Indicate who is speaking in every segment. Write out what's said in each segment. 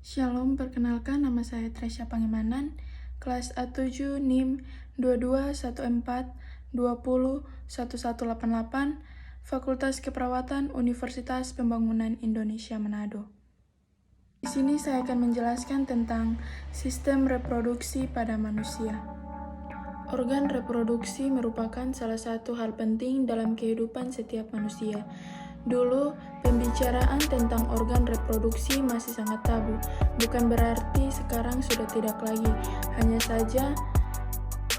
Speaker 1: Shalom, perkenalkan nama saya Tresya Pangemanan, kelas A7 NIM 2214201188, Fakultas Keperawatan Universitas Pembangunan Indonesia Manado. Di sini saya akan menjelaskan tentang sistem reproduksi pada manusia. Organ reproduksi merupakan salah satu hal penting dalam kehidupan setiap manusia. Dulu, pembicaraan tentang organ reproduksi masih sangat tabu. Bukan berarti sekarang sudah tidak lagi. Hanya saja,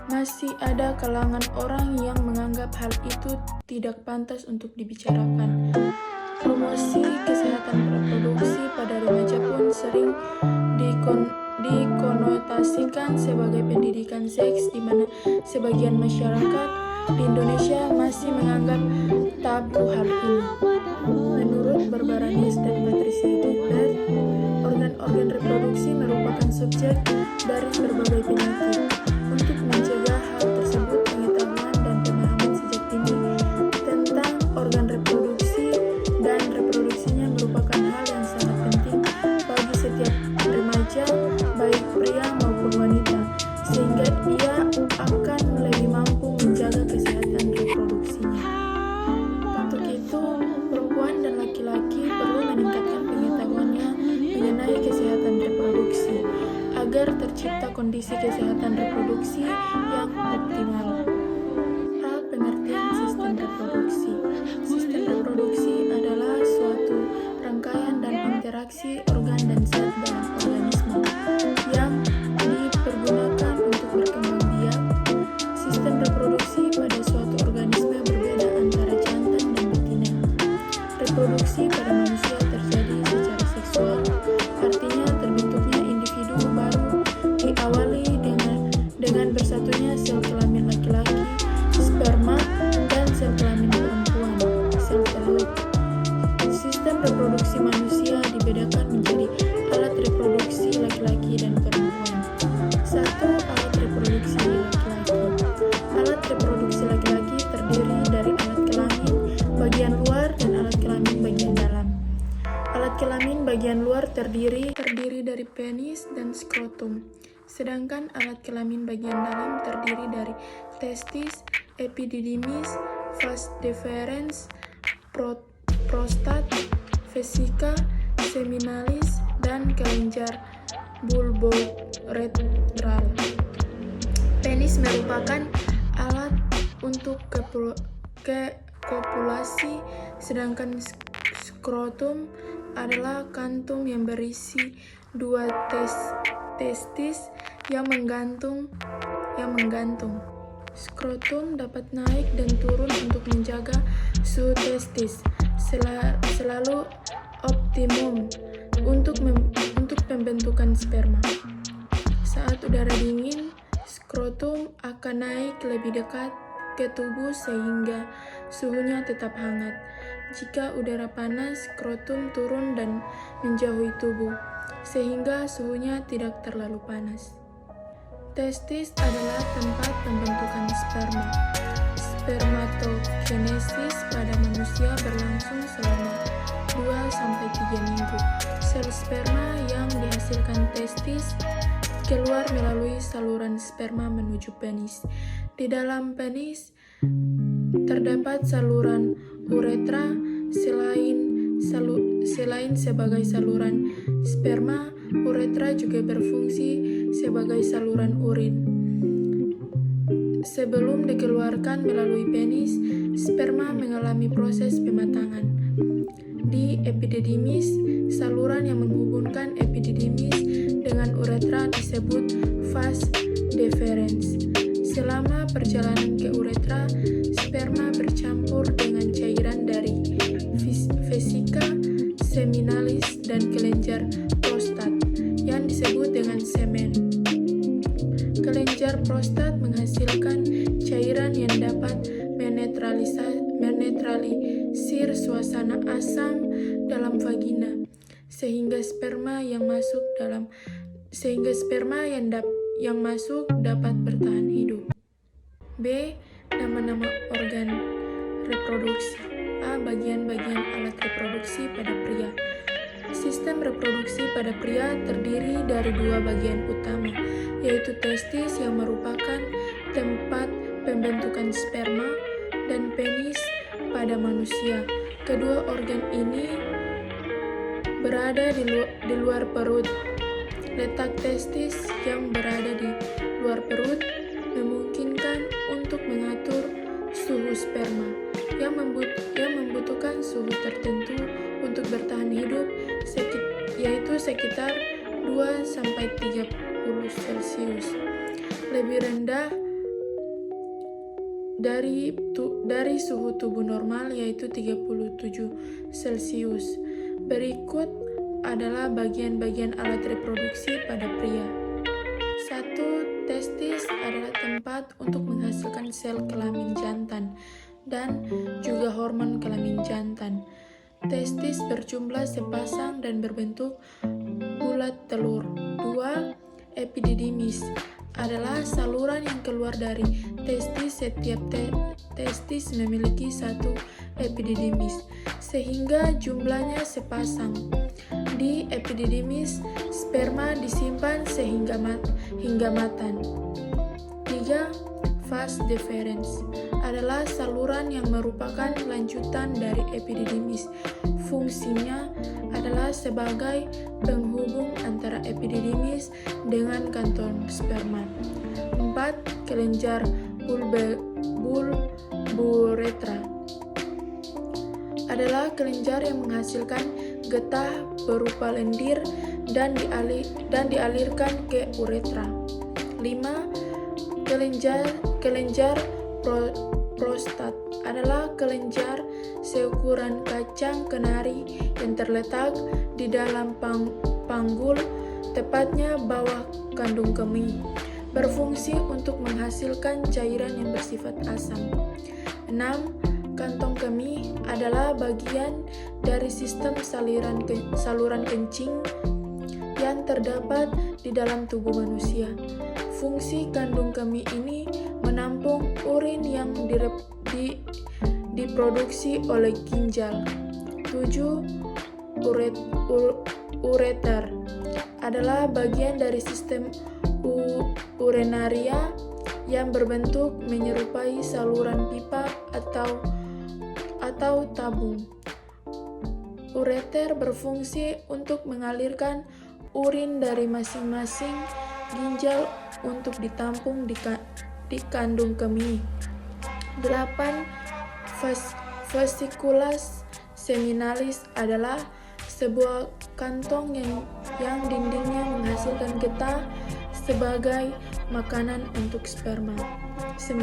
Speaker 1: masih ada kalangan orang yang menganggap hal itu tidak pantas untuk dibicarakan. Promosi kesehatan reproduksi pada remaja pun sering dikonotasikan sebagai pendidikan seks, di mana sebagian masyarakat di Indonesia masih menganggap tabu hal ini. Menurut Barbara Ness dan Patricia Gilbert, organ-organ reproduksi merupakan subjek dari berbagai penyakit. Untuk mencegah hal tersebut, pengetahuan dan pemahaman sejak dini tentang organ reproduksi dan reproduksinya merupakan hal yang sangat penting bagi setiap remaja, baik pria maupun wanita, sehingga ia akan lebih mampu menjaga kesehatan reproduksinya. Untuk itu, perempuan dan laki-laki perlu meningkatkan pengetahuannya mengenai kesehatan reproduksi agar tercipta kondisi kesehatan reproduksi yang optimal. Pengertian sistem reproduksi. Sistem reproduksi adalah suatu rangkaian dan interaksi organ dan zat dalam organisme yang dipergunakan untuk berkembang biak. Sistem reproduksi pada suatu organisme berbeda antara jantan dan betina. Reproduksi pada manusia terjadi secara seksual, artinya terbentuknya individu baru diawali dengan bersatunya sel kelamin laki-laki, sperma, dan sel kelamin perempuan, sel telur. Sistem reproduksi manusia dibedakan menjadi alat reproduksi laki-laki dan perempuan. 1. Alat reproduksi laki-laki. Alat reproduksi laki-laki terdiri dari alat kelamin bagian luar dan alat kelamin bagian dalam. Alat kelamin bagian luar terdiri dari penis dan skrotum, sedangkan alat kelamin bagian dalam terdiri dari testis, epididymis, vas deferens, prostat, vesika, seminalis, dan kelenjar bulboretral. Penis merupakan alat untuk kopulasi, sedangkan skrotum adalah kantung yang berisi dua testis yang menggantung. Skrotum dapat naik dan turun untuk menjaga suhu testis selalu optimum untuk pembentukan sperma. Saat udara dingin, skrotum akan naik lebih dekat ke tubuh sehingga suhunya tetap hangat. Jika udara panas, skrotum turun dan menjauhi tubuh, sehingga suhunya tidak terlalu panas. Testis adalah tempat pembentukan sperma. Spermatogenesis pada manusia berlangsung selama 2-3 minggu. Sel sperma yang dihasilkan testis keluar melalui saluran sperma menuju penis. Di dalam penis terdapat saluran uretra. Selain sebagai saluran sperma, uretra juga berfungsi sebagai saluran urin. Sebelum dikeluarkan melalui penis, sperma mengalami proses pematangan. Di epididymis, saluran yang menghubungkan epididymis dengan uretra disebut vas deferens. Selama perjalanan ke uretra, sperma bercampur dengan cairan dari vesika, seminalis, dan kelenjar prostat yang disebut dengan semen. Kelenjar prostat menghasilkan cairan yang dapat menetralisir suasana asam dalam vagina, sehingga sperma yang masuk dapat bertahan hidup. B. Nama-nama organ reproduksi. A. Bagian-bagian alat reproduksi pada pria. Sistem reproduksi pada pria terdiri dari dua bagian utama, yaitu testis yang merupakan tempat pembentukan sperma dan penis pada manusia. Kedua organ ini berada di luar perut. Letak testis yang berada di luar perut memungkinkan untuk mengatur suhu sperma yang membutuhkan suhu tertentu untuk bertahan hidup, yaitu sekitar 2-30 Celcius. Lebih rendah dari suhu tubuh normal, yaitu 37 Celcius. Berikut adalah bagian-bagian alat reproduksi pada pria. 1. Testis adalah tempat untuk menghasilkan sel kelamin jantan dan juga hormon kelamin jantan. Testis berjumlah sepasang dan berbentuk bulat telur. 2. Epididymis adalah saluran yang keluar dari testis. Setiap testis memiliki satu epididymis, sehingga jumlahnya sepasang. Di epididymis, sperma disimpan hingga matang. 3. Vas deferens adalah saluran yang merupakan lanjutan dari epididymis. Fungsinya adalah sebagai penghubung antara epididymis dengan kantong sperma. 4. Kelenjar bulburetra adalah kelenjar yang menghasilkan getah berupa lendir dan dialirkan ke uretra. 5. Kelenjar prostat adalah kelenjar seukuran kacang kenari yang terletak di dalam panggul, tepatnya bawah kandung kemih, berfungsi untuk menghasilkan cairan yang bersifat asam. 6. Kantong kemih adalah bagian dari sistem saluran kencing yang terdapat di dalam tubuh manusia. Fungsi kandung kemih ini menampung urin yang diproduksi oleh ginjal. 7. Ureter adalah bagian dari sistem urenaria yang berbentuk menyerupai saluran pipa atau tabung. Ureter berfungsi untuk mengalirkan urin dari masing-masing ginjal untuk ditampung di kandung kemih. 8. Vesicula seminalis adalah sebuah kantong yang dindingnya menghasilkan getah sebagai makanan untuk sperma. 9.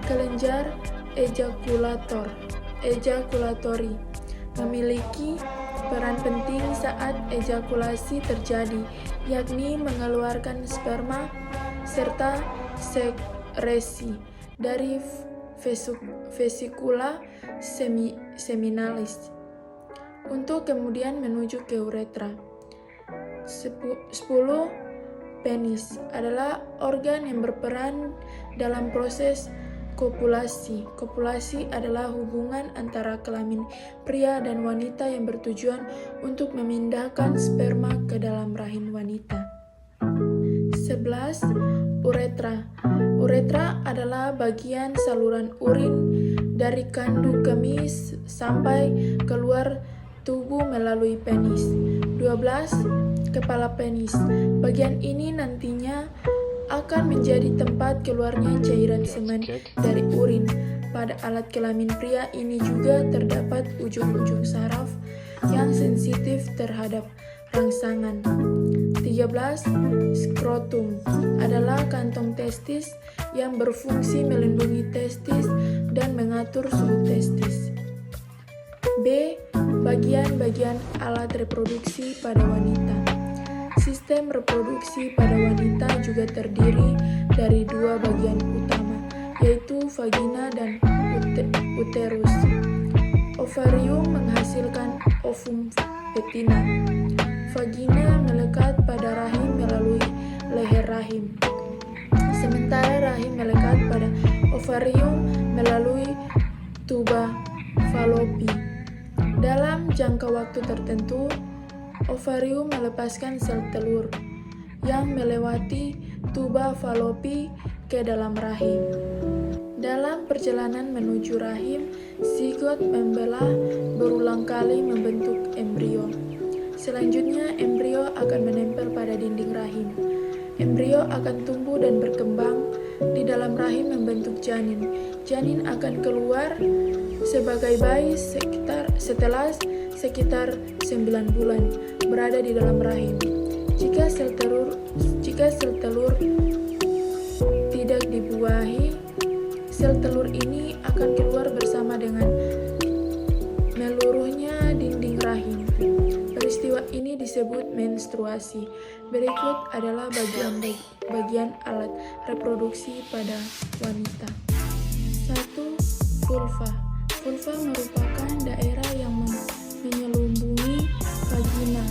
Speaker 1: Kelenjar ejaculatori memiliki peran penting saat ejakulasi terjadi, yakni mengeluarkan sperma serta sekresi dari vesicula seminalis untuk kemudian menuju ke uretra. 10. Penis adalah organ yang berperan dalam proses kopulasi. Kopulasi adalah hubungan antara kelamin pria dan wanita yang bertujuan untuk memindahkan sperma ke dalam rahim wanita. 11. Uretra. Uretra adalah bagian saluran urin dari kandung kemih sampai keluar tubuh melalui penis. 12. Kepala penis. Bagian ini nantinya akan menjadi tempat keluarnya cairan semen dari urin. Pada alat kelamin pria ini juga terdapat ujung-ujung saraf yang sensitif terhadap rangsangan. 13. Skrotum adalah kantong testis yang berfungsi melindungi testis dan mengatur suhu testis. B. Bagian-bagian alat reproduksi pada wanita. Sistem reproduksi pada wanita juga terdiri dari dua bagian utama, yaitu vagina dan uterus. Ovarium menghasilkan ovum betina. Vagina melekat pada rahim melalui leher rahim, sementara rahim melekat pada ovarium melalui tuba falopi. Dalam jangka waktu tertentu, ovarium melepaskan sel telur yang melewati tuba falopi ke dalam rahim. Dalam perjalanan menuju rahim, zigot membelah berulang kali membentuk embrio. Selanjutnya, embrio akan menempel pada dinding rahim. Embrio akan tumbuh dan berkembang di dalam rahim membentuk janin. Janin akan keluar sebagai bayi setelah sekitar 9 bulan berada di dalam rahim. Jika sel telur tidak dibuahi, sel telur ini akan keluar bersama dengan meluruhnya dinding rahim. Peristiwa ini disebut menstruasi. Berikut adalah bagian alat reproduksi pada wanita. 1. Vulva. Vulva merupakan daerah yang menyelubungi vagina.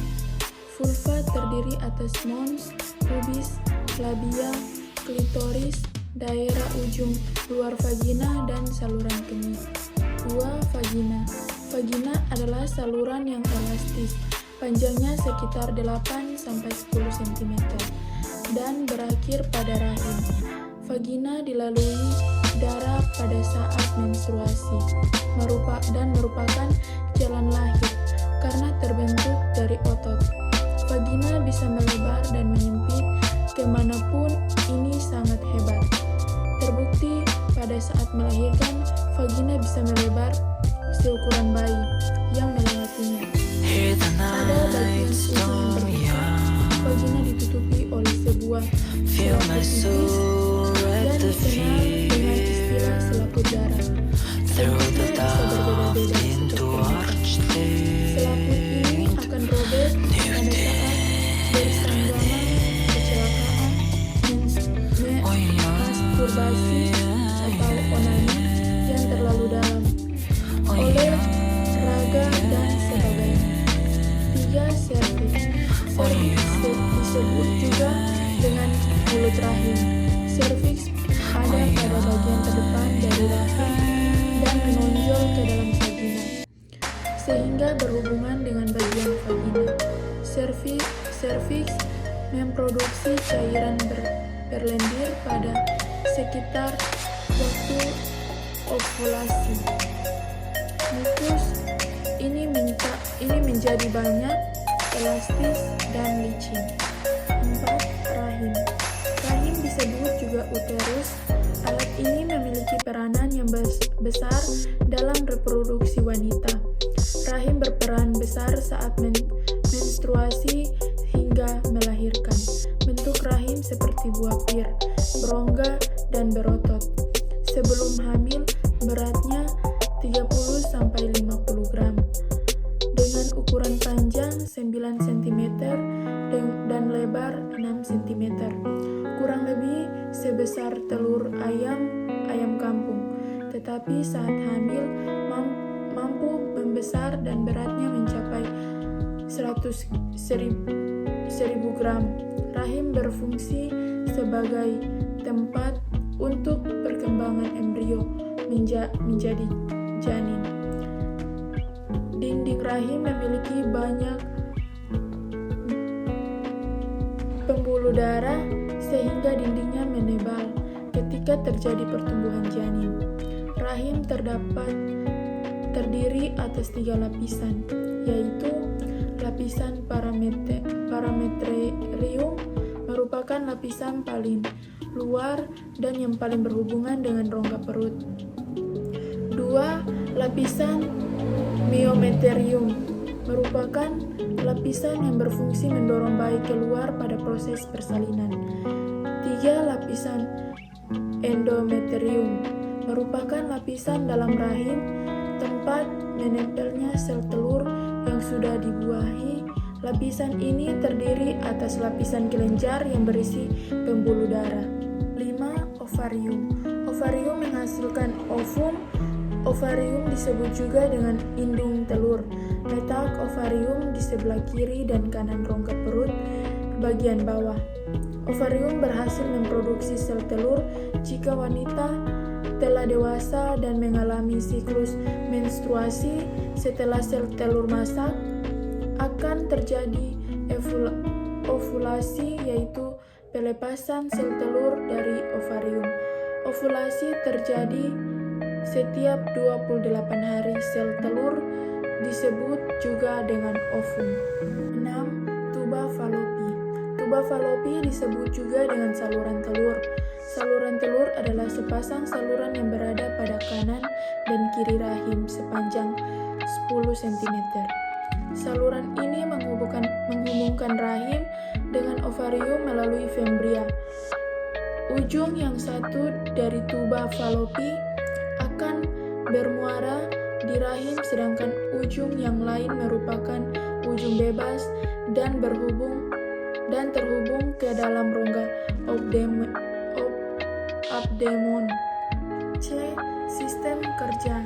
Speaker 1: Vulva terdiri atas mons, pubis, labia, klitoris, daerah ujung luar vagina, dan saluran kemih. 2. Vagina. Vagina adalah saluran yang elastis, panjangnya sekitar 8-10 cm, dan berakhir pada rahim. Vagina dilalui darah pada saat menstruasi, dan merupakan jalan lahir karena terbentuk dari otot. Vagina bisa melebar dan menyempit kemanapun. Ini sangat hebat. Terbukti pada saat melahirkan, vagina bisa melebar seukuran bayi yang melewatinya. Pada bagian ujung yang terbuka, vagina ditutupi oleh sebuah selaput tipis dan dikenal dengan istilah selaput darah. Bentuknya bisa berbeda-beda seperti apa. Selaput ini akan robek pada saat bersanggangan, kecelakaan, masturbasi, atau onani yang terlalu dalam, oleh raga, dan sebagainya. 3. Serviks. Serviks disebut juga dengan mulut rahim. Serviks ada pada bagian terdepan dari rahim dan menonjol ke dalam vagina, sehingga berhubungan dengan bagian vagina. Serviks memproduksi cairan berlendir pada sekitar waktu ovulasi. Mukus ini menjadi banyak, elastis, dan licin. 4. Rahim. Rahim disebut juga uterus. Alat ini memiliki peranan yang besar dalam reproduksi wanita. Rahim berperan besar saat menstruasi hingga melahirkan. Bentuk rahim seperti buah pir, berongga, dan berotot. Sebelum hamil, beratnya 30-50 gram. Dengan ukuran panjang 9 cm dan lebar 6 cm. Kurang lebih sebesar telur ayam kampung. Tetapi saat hamil mampu membesar dan beratnya mencapai 100.000 gram. Rahim berfungsi sebagai tempat untuk perkembangan embrio menjadi janin. Dinding rahim memiliki banyak pembuluh darah sehingga dindingnya menebal ketika terjadi pertumbuhan janin. Rahim terdiri atas 3 lapisan, yaitu lapisan parametrium merupakan lapisan paling luar dan yang paling berhubungan dengan rongga perut. 2. Lapisan myometerium merupakan lapisan yang berfungsi mendorong bayi keluar pada proses persalinan. 3. Lapisan endometerium merupakan lapisan dalam rahim, tempat menempelnya sel telur yang sudah dibuahi. Lapisan ini terdiri atas lapisan kelenjar yang berisi pembuluh darah. 5. Ovarium. Ovarium menghasilkan ovum. Ovarium disebut juga dengan indung telur. Letak ovarium di sebelah kiri dan kanan rongga perut bagian bawah. Ovarium berhasil memproduksi sel telur jika wanita telah dewasa dan mengalami siklus menstruasi Setelah sel telur masak, akan terjadi ovulasi, yaitu pelepasan sel telur dari ovarium. Ovulasi terjadi setiap 28 hari. Sel telur disebut juga dengan ovum. 6. Tuba falopi. Tuba falopi disebut juga dengan saluran telur. Saluran telur adalah sepasang saluran yang berada pada kanan dan kiri rahim sepanjang 10 cm. Saluran ini menghubungkan rahim dengan ovarium melalui fembria. Ujung yang satu dari tuba falopi akan bermuara di rahim, sedangkan ujung yang lain merupakan ujung bebas dan terhubung ke dalam rongga abdomen. C. Sistem kerja.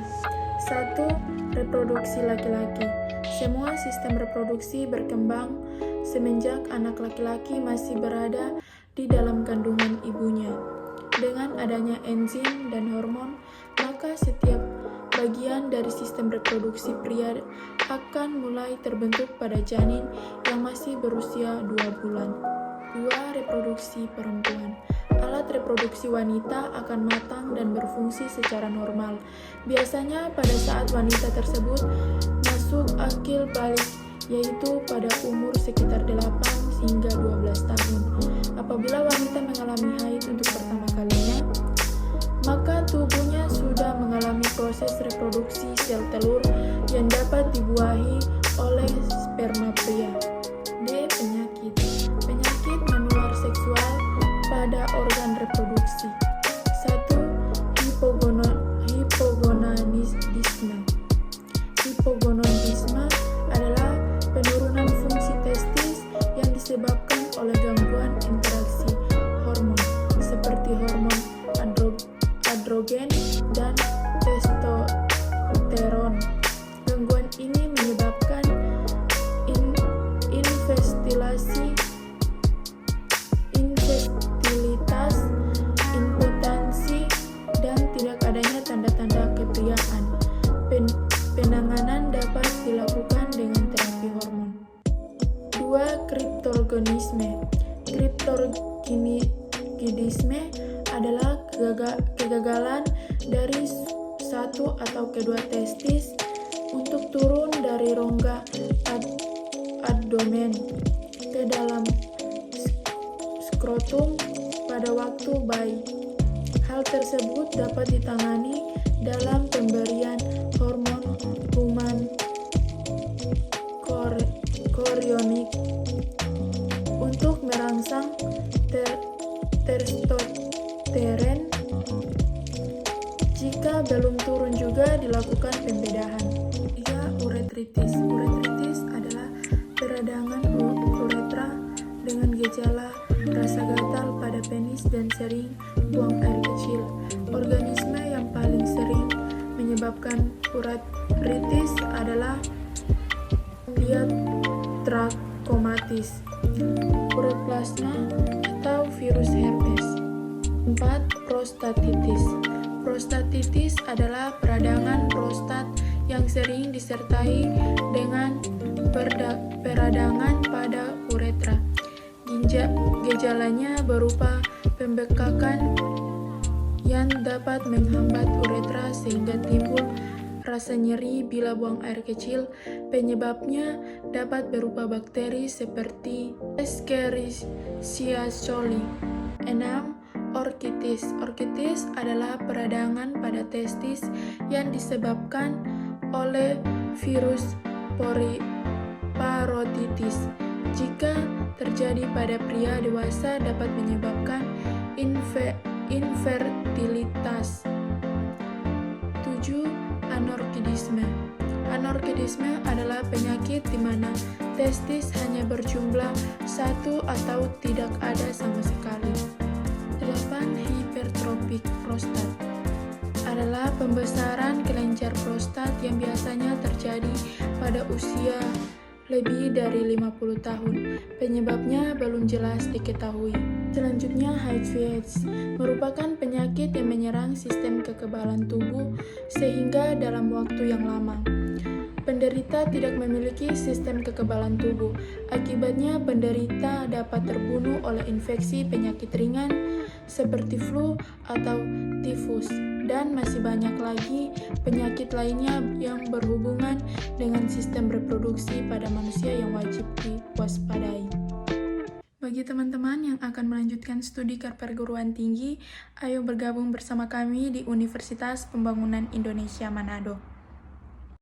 Speaker 1: 1. Reproduksi laki-laki. Semua sistem reproduksi berkembang semenjak anak laki-laki masih berada di dalam kandungan ibunya. Dengan adanya enzim dan hormon, maka setiap bagian dari sistem reproduksi pria akan mulai terbentuk pada janin yang masih berusia 2 bulan. 2. Reproduksi perempuan. Alat reproduksi wanita akan matang dan berfungsi secara normal. Biasanya pada saat wanita tersebut masuk akil balik, yaitu pada umur sekitar 8 hingga 12 tahun. Apabila wanita mengalami haid untuk pertama kalinya, maka tubuhnya sudah mengalami proses reproduksi sel telur yang dapat dibuahi oleh sperma pria. D. Penyakit. Penyakit menular seksual pada organ reproduksi. 1. Hipogonadisme. Hipogonadisme adalah penurunan fungsi testis yang disebabkan oleh gangguan interaksi hormon seperti hormon androgen dan testosteron. Gangguan ini menyebabkan infertilitas, impotensi, dan tidak adanya tanda-tanda kepriaan. Penanganan dapat dilakukan dengan terapi hormon. 2. Kriptorganisme. Kriptorganisme adalah kegagalan dari satu atau kedua testis untuk turun dari rongga abdomen ke dalam skrotum pada waktu bayi. Hal tersebut dapat ditangani dalam pemberian hormon human chorionic untuk merangsang testosteron. Jika belum turun juga dilakukan pembedahan. 3. Uretritis. Uretritis adalah peradangan uretra dengan gejala rasa gatal pada penis dan sering buang air kecil. Organisme yang paling sering menyebabkan uretritis adalah Trachomatis, Uroplasma, atau virus herpes. 4. Prostatitis. Prostatitis adalah peradangan prostat yang sering disertai dengan peradangan pada uretra. Gejalanya berupa pembekakan yang dapat menghambat uretra sehingga timbul rasa nyeri bila buang air kecil. Penyebabnya dapat berupa bakteri seperti Escherichia coli. 6. Orkitis. Orkitis adalah peradangan pada testis yang disebabkan oleh virus parotitis. Jika terjadi pada pria dewasa dapat menyebabkan infertilitas. 7. Anorkidisme. Anorkidisme adalah penyakit di mana testis hanya berjumlah 1 atau tidak ada sama sekali. 8. Hipertrofik prostat adalah pembesaran kelenjar prostat yang biasanya terjadi pada usia lebih dari 50 tahun. Penyebabnya belum jelas diketahui. Selanjutnya, HIV/AIDS merupakan penyakit yang menyerang sistem kekebalan tubuh sehingga dalam waktu yang lama Penderita tidak memiliki sistem kekebalan tubuh. Akibatnya, penderita dapat terbunuh oleh infeksi penyakit ringan seperti flu atau tifus, dan masih banyak lagi penyakit lainnya yang berhubungan dengan sistem reproduksi pada manusia yang wajib diwaspadai. Bagi teman-teman yang akan melanjutkan studi keperguruan tinggi, ayo bergabung bersama kami di Universitas Pembangunan Indonesia Manado.